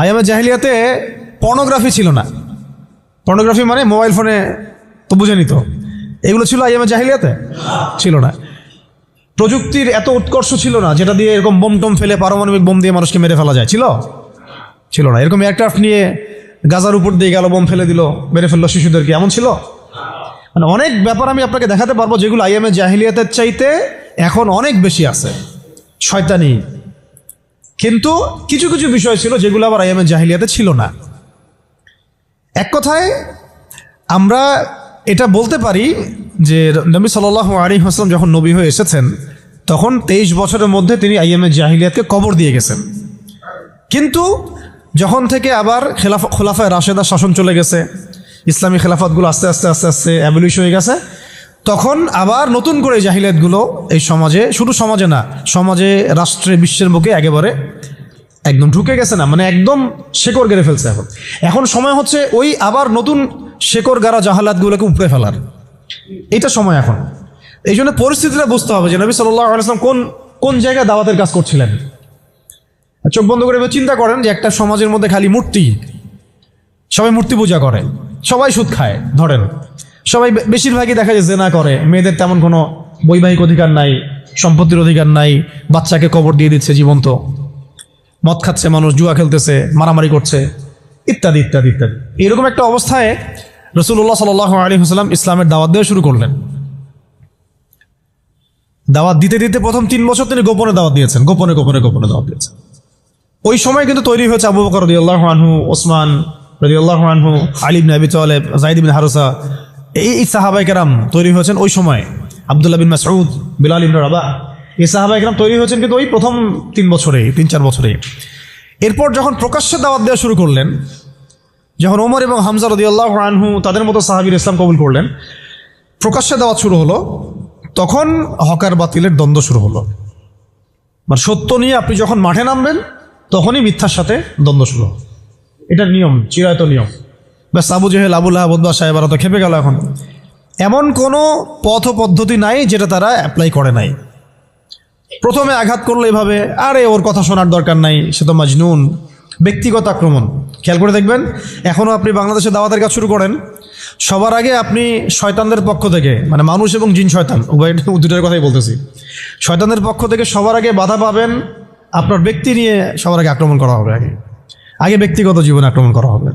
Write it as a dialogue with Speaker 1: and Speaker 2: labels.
Speaker 1: আইয়ামে জাহিলিয়াতে পর্নোগ্রাফি ছিল না। পর্নোগ্রাফি মানে মোবাইল ফোনে তো বুঝেনি তো, এগুলো ছিল আইয়ামে জাহিলিয়াতে? ছিল না। প্রযুক্তির এত উৎকর্ষ ছিল না যেটা দিয়ে এরকম বোম টোম ফেলে পারমাণবিক বোম দিয়ে মানুষকে মেরে ফেলা যায়, ছিল না। এরকম এয়ারক্রাফট নিয়ে গাজার উপর দিয়ে গেল, বোম ফেলে দিল, মেরে ফেললো শিশুদেরকে, এমন ছিল? মানে অনেক ব্যাপার আমি আপনাকে দেখাতে পারবো যেগুলো আইয়ামে জাহিলিয়াতের চাইতে এখন অনেক বেশি আছে শয়তানি। কিন্তু কিছু কিছু বিষয় ছিল যেগুলো আবার আইয়ামে জাহিলিয়াতে ছিল না। এক কথায় আমরা এটা বলতে পারি যে নবী সাল্লাল্লাহু আলাইহি ওয়াসাল্লাম যখন নবী হয়ে এসেছেন তখন 23 বছরের মধ্যে তিনি আইয়ামে জাহিলিয়াতকে কবর দিয়ে গেছেন। কিন্তু যখন থেকে আবার খোলাফায়ে রাশেদা শাসন চলে গেছে, ইসলামী খেলাফতগুলো আস্তে আস্তে আস্তে আস্তে অ্যাবলিশ হয়ে গেছে, তখন আবার নতুন করে জাহিলিয়াতগুলো এই সমাজে, শুধু সমাজে না, সমাজে, রাষ্ট্রে, বিশ্বের বুকে একেবারে একদম ঢুকে গেছে না, মানে একদম শেকড় গেড়ে ফেলছে। এখন সময় হচ্ছে ওই আবার নতুন শেকড় গাড়া জাহালাতগুলোকে উপড়ে ফেলার, এটা সময় এখন। এই জন্য পরিস্থিতিটা বুঝতে হবে যে নবী সাল্লাল্লাহু আলাইহি ওয়াসাল্লাম কোন জায়গায় দাওয়াতের কাজ করছিলেন। চোখ বন্ধ করে চিন্তা করেন যে একটা সমাজের মধ্যে খালি মূর্তি, সবাই মূর্তি পূজা করে, সবাই সুদ খায়, ধরেন সবাই বেশিরভাগই দেখা যায় জেনা করে, মেয়েদের তেমন কোনো বৈবাহিক অধিকার নাই, সম্পত্তির অধিকার নাই, বাচ্চাকে কবর দিয়ে দিচ্ছে জীবন্ত, মদ খাচ্ছে মানুষ, জুয়া খেলতেছে, মারামারি করছে, ইত্যাদি ইত্যাদি ইত্যাদি। এরকম একটা অবস্থায় রাসূলুল্লাহ সাল্লাল্লাহু আলাইহি ওয়াসাল্লাম ইসলামের দাওয়াত দেওয়া শুরু করলেন। দাওয়াত দিতে দিতে প্রথম 3 বছর তিনি গোপনে দাওয়াত দিয়েছেন, গোপনে গোপনে গোপনে দাওয়াত দিয়েছেন। ওই সময় কিন্তু তৈরি হয়েছে আবু বকর রাদিয়াল্লাহু আনহু, ওসমান রাদিয়াল্লাহু আনহু, আলী ইবনে আবি তালেব, যায়েদ ইবনে হারসা, এই সাহাবায়ে কেরাম তৈরি হয়েছেন ওই সময়। আব্দুল্লাহ বিন মাসউদ, বিলাল ইবনে রাবাহ, এই সাহাবায়ে কেরাম তৈরি হয়েছেন কিন্তু ওই প্রথম 3 বছরে, 3-4 বছরে। এরপর যখন প্রকাশ্যে দাওয়াত দেওয়া শুরু করলেন, যখন ওমর এবং হামজা রাদিয়াল্লাহু আনহু তাদের মতো সাহাবীর ইসলাম কবুল করলেন, প্রকাশ্যে দাওয়াত শুরু হলো, তখন হকার বাতিলের দ্বন্দ্ব শুরু হলো। মানে সত্য নিয়ে আপনি যখন মাঠে নামবেন তখনই মিথ্যার সাথে দ্বন্দ্ব শুরু হবে। এটার নিয়ম, চিরায়ত নিয়ম। ব্যাস আবু জেহেল, আবু লাহাব, উতবা, সাহেবারা তো খেপে গেল। এখন এমন কোনো পথ পদ্ধতি নাই যেটা তারা অ্যাপ্লাই করে নাই। প্রথমে আঘাত করলো এভাবে, আরে ওর কথা শোনার দরকার নাই, সে তো মাজনুন, ব্যক্তিগত আক্রমণ। খেয়াল করে দেখবেন এখনও আপনি বাংলাদেশে দাওয়াতের কাজ শুরু করেন, সবার আগে আপনি শয়তানদের পক্ষ থেকে, মানে মানুষ এবং জিন শয়তান উভয়, দুটোর কথাই বলতেছি, শয়তানদের পক্ষ থেকে সবার আগে বাধা পাবেন, আপনার ব্যক্তি নিয়ে সবার আগে আক্রমণ করা হবে, আগে ব্যক্তিগত জীবনে আক্রমণ করা হবে।